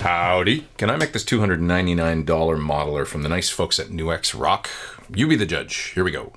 Howdy. Can I make this $299 modeler from the nice folks at NuX rock? You be the judge. Here we go.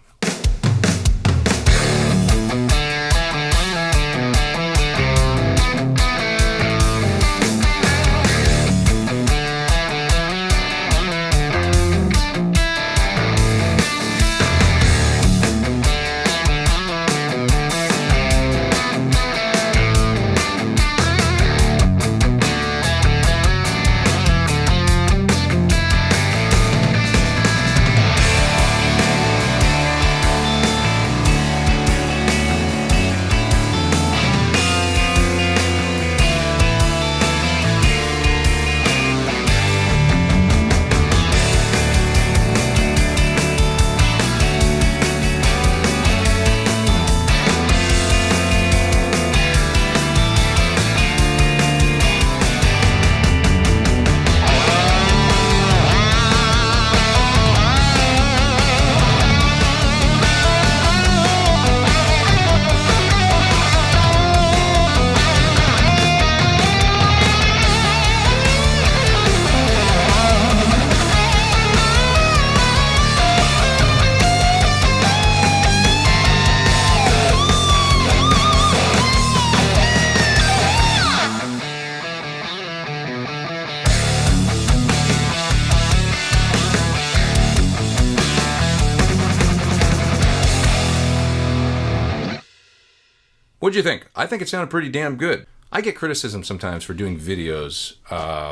What'd you think? I think it sounded pretty damn good. I get criticism sometimes for doing videos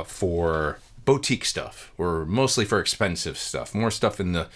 for boutique stuff, or mostly for expensive stuff, more stuff in the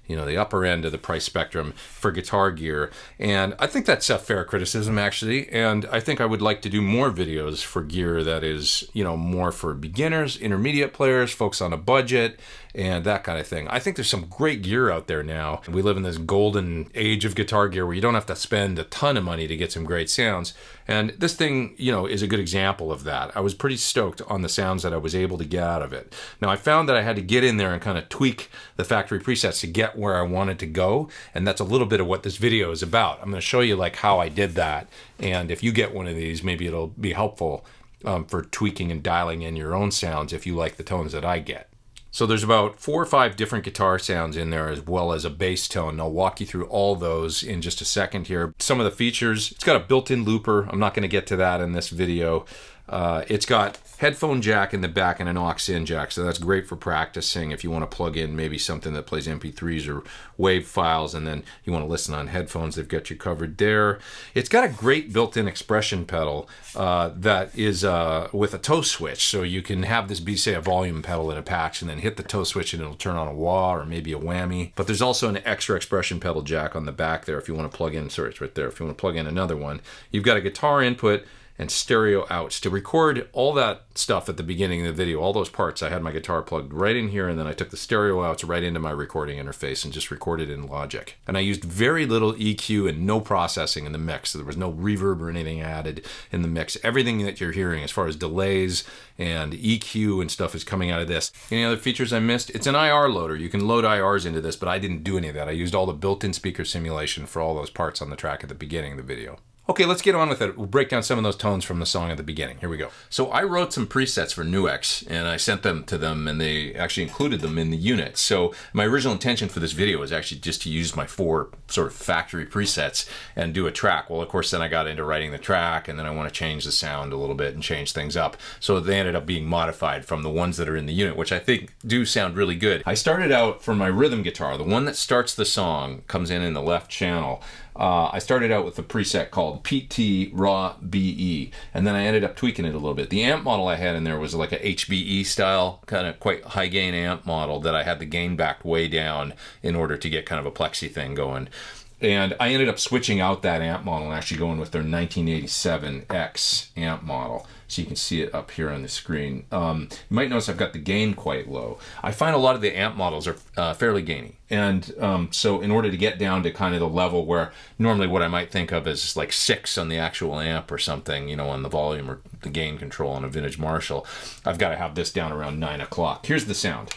the upper end of the price spectrum for guitar gear. And I think that's a fair criticism, actually. And I think I would like to do more videos for gear that is, more for beginners, intermediate players, folks on a budget, and that kind of thing. I think there's some great gear out there now. We live in this golden age of guitar gear where you don't have to spend a ton of money to get some great sounds. And this thing, is a good example of that. I was pretty stoked on the sounds that I was able to get out of it. Now, I found that I had to get in there and kind of tweak the factory presets to get where I wanted to go. And that's a little bit of what this video is about. I'm going to show you how I did that. And if you get one of these, maybe it'll be helpful for tweaking and dialing in your own sounds if you like the tones that I get. So there's about 4 or 5 different guitar sounds in there, as well as a bass tone. And I'll walk you through all those in just a second here. Some of the features: it's got a built-in looper. I'm not going to get to that in this video. It's got headphone jack in the back and an aux-in jack, so that's great for practicing if you want to plug in maybe something that plays MP3s or WAV files, and then you want to listen on headphones. They've got you covered there. It's got a great built-in expression pedal that is with a toe switch, so you can have this be, say, a volume pedal in a patch, and then hit the toe switch and it'll turn on a wah or maybe a whammy. But there's also an extra expression pedal jack on the back there if you want to plug in, sorry, it's right there, if you want to plug in another one. You've got a guitar input and stereo outs. To record all that stuff at the beginning of the video, all those parts, I had my guitar plugged right in here, and then I took the stereo outs right into my recording interface and just recorded in Logic. And I used very little EQ and no processing in the mix. So there was no reverb or anything added in the mix. Everything that you're hearing as far as delays and EQ and stuff is coming out of this. Any other features I missed? It's an IR loader. You can load IRs into this, but I didn't do any of that. I used all the built-in speaker simulation for all those parts on the track at the beginning of the video. Okay, let's get on with it. We'll break down some of those tones from the song at the beginning. Here we go. So I wrote some presets for NuX, and I sent them to them, and they actually included them in the unit. So my original intention for this video was actually just to use my 4 sort of factory presets and do a track. Well, of course, then I got into writing the track, and then I want to change the sound a little bit and change things up. So they ended up being modified from the ones that are in the unit, which I think do sound really good. I started out for my rhythm guitar. The one that starts the song comes in the left channel. I started out with a preset called PT Raw BE, and then I ended up tweaking it a little bit. The amp model I had in there was like a HBE style, kind of quite high gain amp model that I had the gain backed way down in order to get kind of a plexi thing going. And I ended up switching out that amp model and actually going with their 1987X amp model. So you can see it up here on the screen. You might notice I've got the gain quite low. I find a lot of the amp models are fairly gainy. And so in order to get down to kind of the level where normally what I might think of as like 6 on the actual amp or something, on the volume or the gain control on a vintage Marshall, I've got to have this down around 9 o'clock. Here's the sound.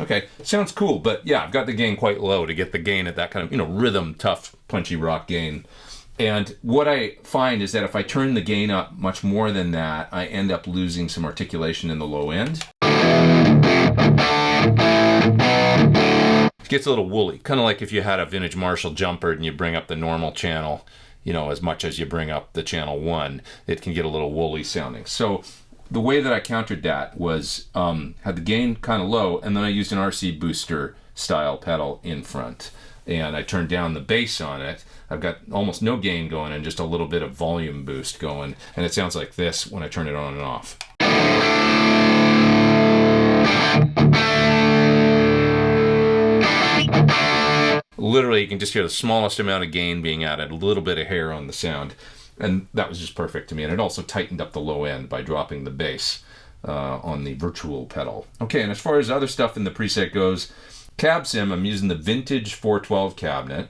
Okay, sounds cool, but yeah, I've got the gain quite low to get the gain at that kind of, you know, rhythm, tough, punchy rock gain. And what I find is that if I turn the gain up much more than that, I end up losing some articulation in the low end. It gets a little woolly, kind of like if you had a vintage Marshall jumper and you bring up the normal channel, you know, as much as you bring up the channel 1, it can get a little woolly sounding. So the way that I countered that was had the gain kind of low, and then I used an RC booster style pedal in front, and I turned down the bass on it. I've got almost no gain going and just a little bit of volume boost going, and it sounds like this when I turn it on and off. Literally, you can just hear the smallest amount of gain being added, a little bit of hair on the sound, and that was just perfect to me. And it also tightened up the low end by dropping the bass on the virtual pedal. Okay, and as far as other stuff in the preset goes, cab sim, I'm using the vintage 412 cabinet.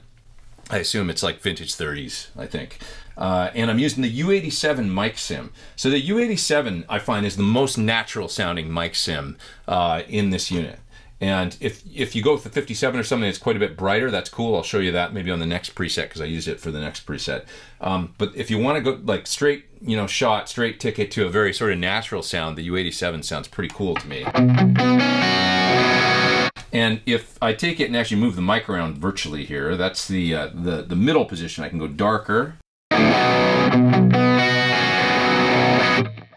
I assume it's like vintage 30s, I think. And I'm using the U87 mic sim. So the U87, I find, is the most natural sounding mic sim in this unit. And if you go with the 57 or something that's quite a bit brighter, that's cool. I'll show you that maybe on the next preset because I use it for the next preset. But if you want to go like straight, you know, shot, straight ticket to a very sort of natural sound, the U87 sounds pretty cool to me. And if I take it and actually move the mic around virtually here, that's the middle position. I can go darker.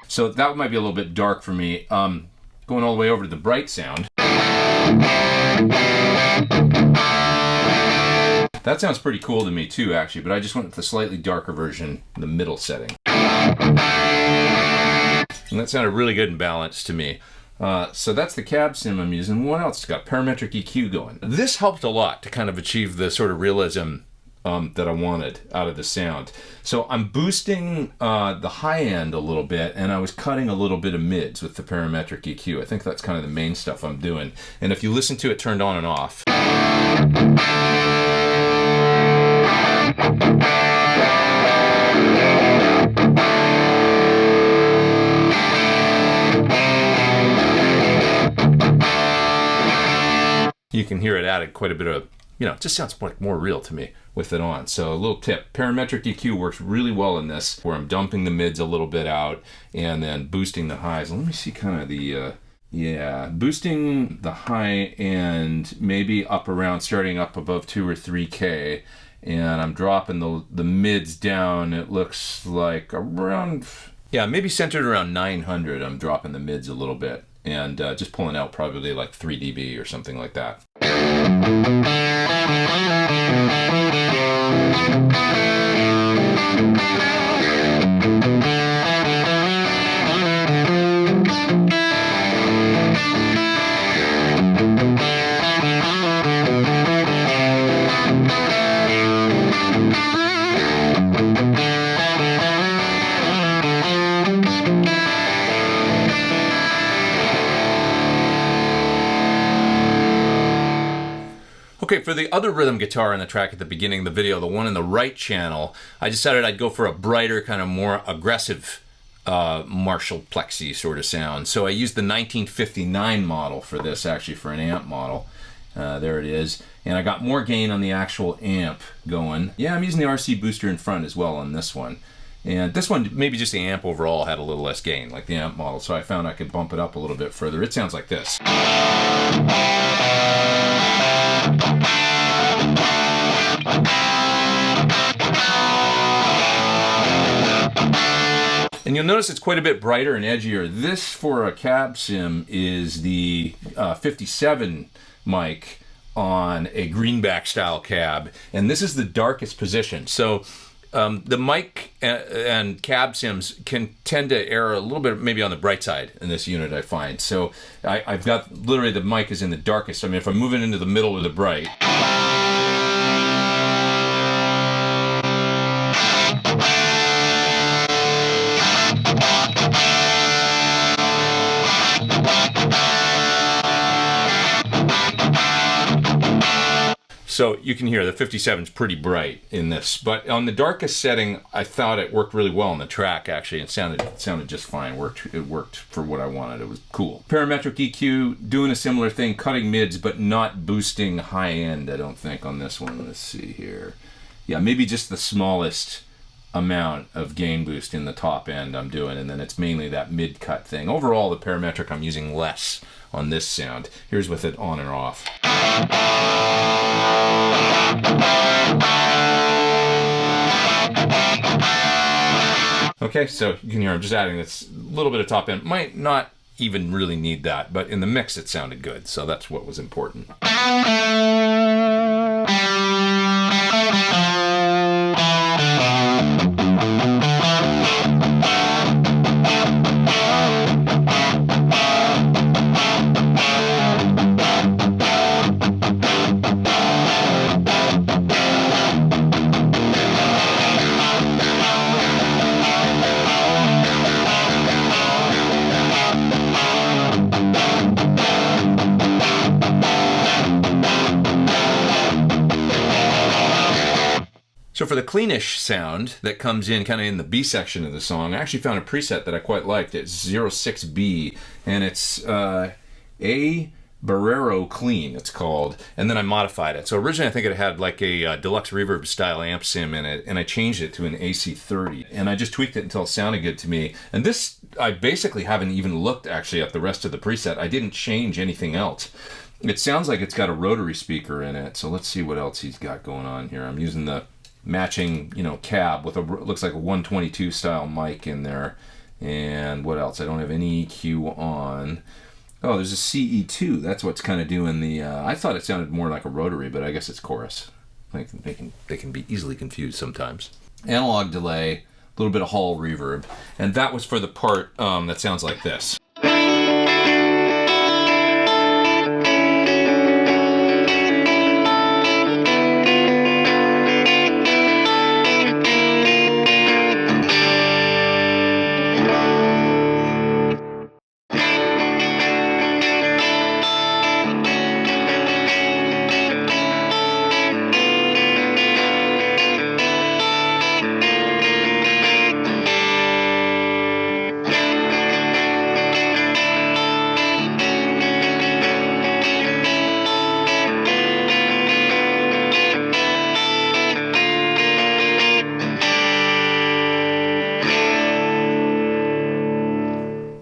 So that might be a little bit dark for me. Going all the way over to the bright sound. That sounds pretty cool to me too, actually, but I just went with the slightly darker version, the middle setting. And that sounded really good and balanced to me. So that's the cab sim I'm using. What else? It's got parametric EQ going. This helped a lot to kind of achieve the sort of realism that I wanted out of the sound. So I'm boosting the high end a little bit, and I was cutting a little bit of mids with the parametric EQ. I think that's kind of the main stuff I'm doing. And if you listen to it turned on and off, you can hear it added quite a bit of, you know, it just sounds like more real to me with it on. So a little tip, parametric EQ works really well in this, where I'm dumping the mids a little bit out and then boosting the highs. Let me see kind of the, yeah, boosting the high end, maybe up around, starting up above 2 or 3K, and I'm dropping the mids down. It looks like around, yeah, maybe centered around 900. I'm dropping the mids a little bit and just pulling out probably like 3 dB or something like that. Okay, for the other rhythm guitar in the track at the beginning of the video, the one in the right channel, I decided I'd go for a brighter, kind of more aggressive Marshall Plexi sort of sound. So I used the 1959 model for this, actually for an amp model. There it is. And I got more gain on the actual amp going. Yeah, I'm using the RC booster in front as well on this one. And this one, maybe just the amp overall had a little less gain, like the amp model, so I found I could bump it up a little bit further. It sounds like this. And you'll notice it's quite a bit brighter and edgier. This, for a cab sim, is the 57 mic on a greenback style cab, and this is the darkest position. So the mic and cab sims can tend to err a little bit maybe on the bright side in this unit, I find. So I've got, literally the mic is in the darkest. I mean, if I'm moving into the middle of the bright, So you can hear the 57 is pretty bright in this, but on the darkest setting, I thought it worked really well on the track. Actually, it sounded just fine. It worked for what I wanted. It was cool. Parametric EQ, doing a similar thing, cutting mids, but not boosting high end. I don't think on this one. Let's see here. Yeah, maybe just the smallest amount of gain boost in the top end I'm doing, and then it's mainly that mid cut thing. Overall, the parametric I'm using less on this sound. Here's with it on and off. Okay, so you can hear I'm just adding this little bit of top end. Might not even really need that, but in the mix it sounded good, so that's what was important. So for the cleanish sound that comes in kind of in the B section of the song, I actually found a preset that I quite liked. It's 06B, and it's A Barrero Clean, it's called, and then I modified it. So originally I think it had like a deluxe reverb style amp sim in it, and I changed it to an AC30, and I just tweaked it until it sounded good to me. And this, I basically haven't even looked actually at the rest of the preset. I didn't change anything else. It sounds like it's got a rotary speaker in it, so let's see what else he's got going on here. I'm using the matching, cab with looks like a 122 style mic in there. And what else? I don't have any EQ on. Oh, there's a CE2. That's what's kind of doing the. I thought it sounded more like a rotary, but I guess it's chorus. They can be easily confused sometimes. Analog delay, a little bit of hall reverb, and that was for the part that sounds like this.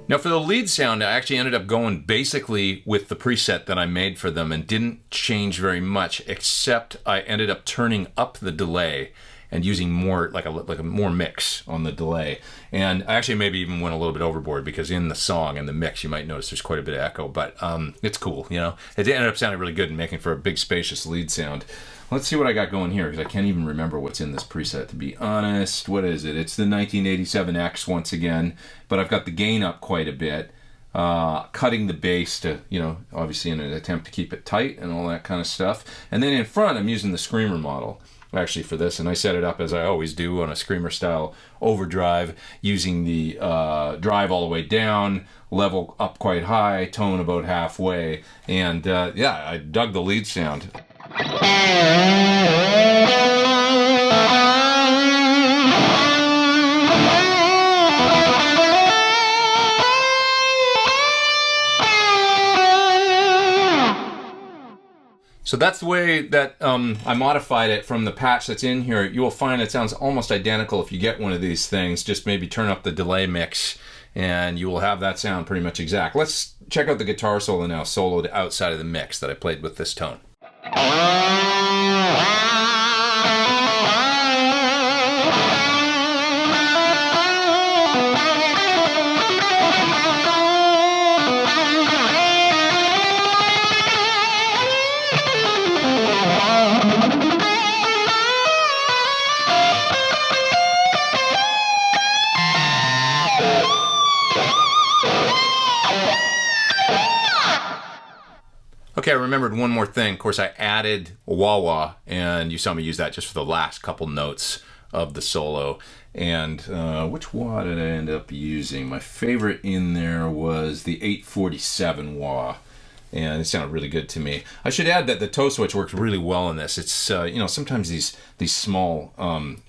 Now for the lead sound, I actually ended up going basically with the preset that I made for them and didn't change very much, except I ended up turning up the delay and using more, like a more mix on the delay. And I actually maybe even went a little bit overboard, because in the song and the mix you might notice there's quite a bit of echo, but it's cool, It ended up sounding really good and making for a big spacious lead sound. Let's see what I got going here, because I can't even remember what's in this preset, to be honest. What is it? It's the 1987X once again, but I've got the gain up quite a bit, cutting the bass to, obviously in an attempt to keep it tight and all that kind of stuff. And then in front, I'm using the Screamer model, actually, for this, and I set it up as I always do on a Screamer style overdrive, using the drive all the way down, level up quite high, tone about halfway, and yeah, I dug the lead sound. So that's the way that I modified it from the patch that's in here. You will find it sounds almost identical if you get one of these things. Just maybe turn up the delay mix and you will have that sound pretty much exact. Let's check out the guitar solo now, soloed outside of the mix that I played with this tone. Okay, I remembered one more thing. Of course, I added wah-wah, and you saw me use that just for the last couple notes of the solo. And which wah did I end up using? My favorite in there was the 847 wah. and it sounded really good to me. I should add that the toe switch works really well in this. It's you know, sometimes these small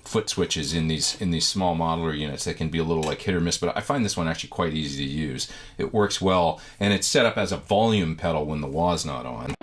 foot switches in these small modeler units, they can be a little like hit or miss, but I find this one actually quite easy to use. It works well, and it's set up as a volume pedal when the wah's not on.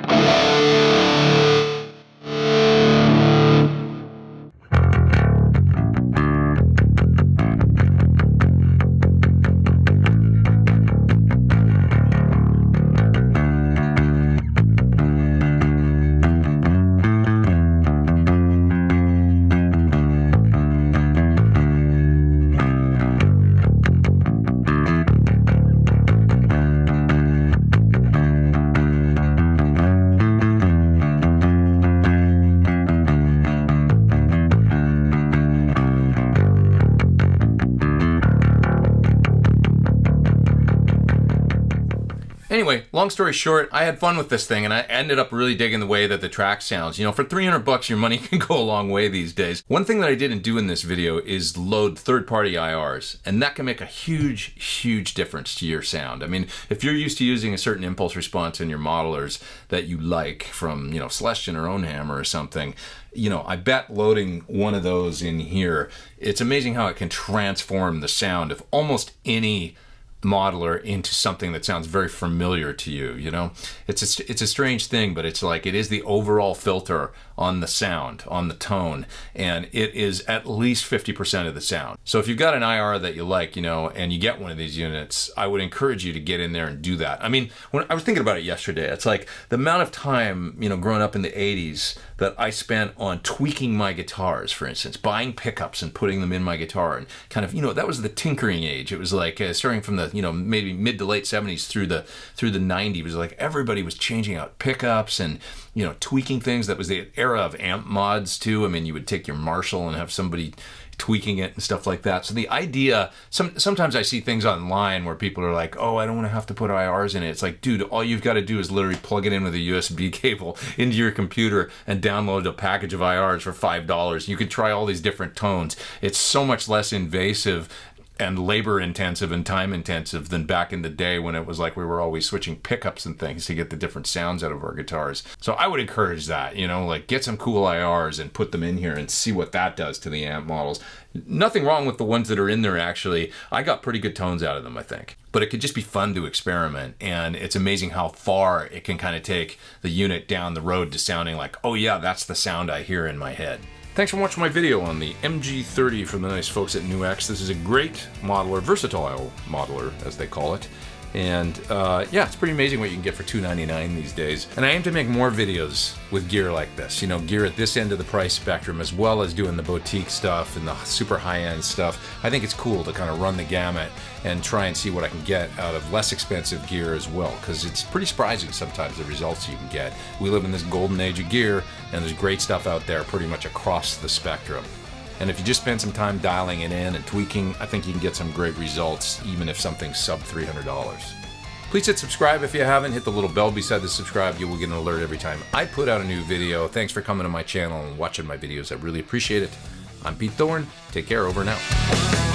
Anyway, long story short, I had fun with this thing, and I ended up really digging the way that the track sounds. You know, for 300 bucks, your money can go a long way these days. One thing that I didn't do in this video is load third-party IRs, and that can make a huge, huge difference to your sound. I mean, if you're used to using a certain impulse response in your modelers that you like from, you know, Celestion or Ownhammer or something, you know, I bet loading one of those in here, it's amazing how it can transform the sound of almost any modeler into something that sounds very familiar to you. You know, it's a strange thing, but it's like it is the overall filter on the sound, on the tone, and it is at least 50% of the sound. So if you've got an IR that you like, you know, and you get one of these units, I would encourage you to get in there and do that. I mean, when I was thinking about it yesterday, it's like the amount of time, you know, growing up in the 80s that I spent on tweaking my guitars, for instance, buying pickups and putting them in my guitar, and kind of, you know, that was the tinkering age. It was like starting from the, you know, maybe mid to late 70s through the 90s. It was like everybody was changing out pickups and, you know, tweaking things. That was the era of amp mods too. I mean, you would take your Marshall and have somebody tweaking it and stuff like that. So the idea, sometimes I see things online where people are like, oh, I don't want to have to put IRs in it. It's like, dude, all you've got to do is literally plug it in with a USB cable into your computer and download a package of IRs for $5. You can try all these different tones. It's so much less invasive and labor intensive and time intensive than back in the day when it was like we were always switching pickups and things to get the different sounds out of our guitars. So I would encourage that, you know, like get some cool IRs and put them in here and see what that does to the amp models. Nothing wrong with the ones that are in there, actually. I got pretty good tones out of them, I think. But it could just be fun to experiment, and it's amazing how far it can kind of take the unit down the road to sounding like, oh yeah, that's the sound I hear in my head. Thanks for watching my video on the MG30 from the nice folks at NUX. This is a great modeler, versatile modeler, as they call it. And yeah, it's pretty amazing what you can get for $2.99 these days. And I aim to make more videos with gear like this, you know, gear at this end of the price spectrum, as well as doing the boutique stuff and the super high-end stuff. I think it's cool to kind of run the gamut and try and see what I can get out of less expensive gear as well, because it's pretty surprising sometimes the results you can get. We live in this golden age of gear, and there's great stuff out there pretty much across the spectrum. And if you just spend some time dialing it in and tweaking, I think you can get some great results, even if something's sub $300. Please hit subscribe if you haven't. Hit the little bell beside the subscribe. You will get an alert every time I put out a new video. Thanks for coming to my channel and watching my videos. I really appreciate it. I'm Pete Thorn. Take care. Over and out.